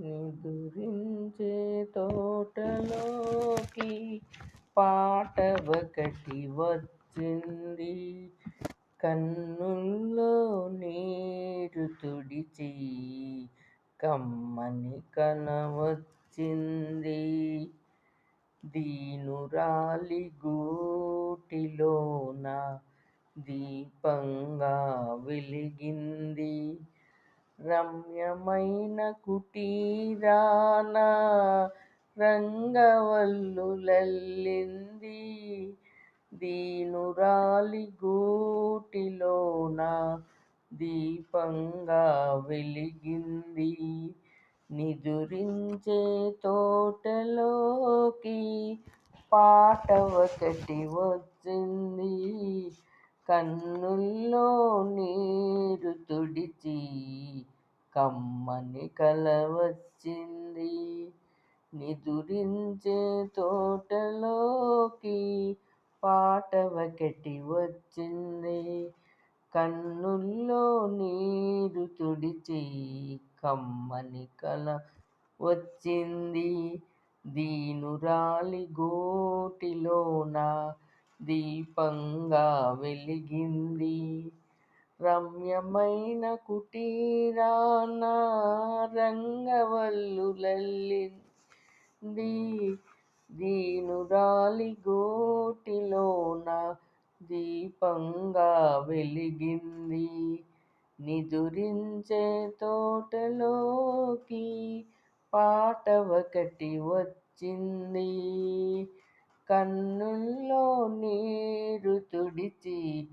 నిదురించే తోటలోకి పాట ఒకటి వచ్చింది. కన్నుల్లో నీరు తుడిచి కమ్మని కల వచ్చింది. దీనురాలి గూటిలోన దీపంగా వెలిగింది. రమ్యమైన కుటీరాన రంగవల్లులల్లింది. దీనురాలి గూటిలోన దీపంగా వెలిగింది. నిదురించే తోటలోకి పాట ఒకటి వచ్చింది. కన్నుల్లో నీరు తుడిచి కమ్మని కల వచ్చింది. నిదురించే తోటలోకి పాట ఒకటి వచ్చింది. కన్నుల్లో నీరు తుడిచి కమ్మని కల వచ్చింది. దీనురాలి గోటిలోన దీపంగా వెలిగింది. రమ్యమైన కుటీరాన రంగవల్లులల్లింది. దీనురాలి గోటిలోన దీపంగా వెలిగింది. నిదురించే తోటలోకి పాట ఒకటి వచ్చింది. కన్నుల్లో నీరు తుడిచి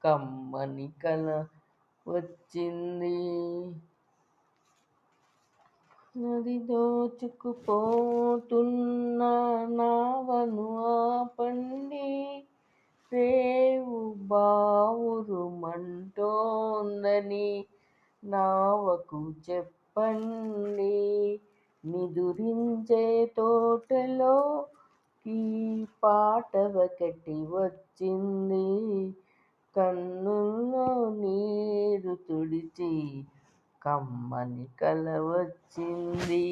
కమ్మని కల వచ్చింది. నది దోచుకుపోతున్న నావను ఆపండి. రేవు బావురుమంటోందని నావకు చెప్పండి. నిదురించే తోటలోకి పాట ఒకటి వచ్చింది. కన్నుల్లో నీరు తుడిచి కమ్మని కల వచ్చింది.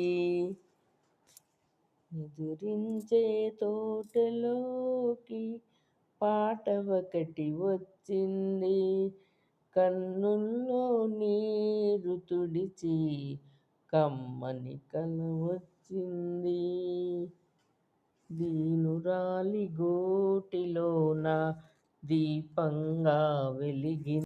నిదురించే తోటలోకి పాట ఒకటి వచ్చింది. కన్నుల్లో నీరు తుడిచి కమ్మని కల వచ్చింది. దీనురాలి గోటిలోన దీపంగా వెలిగింది.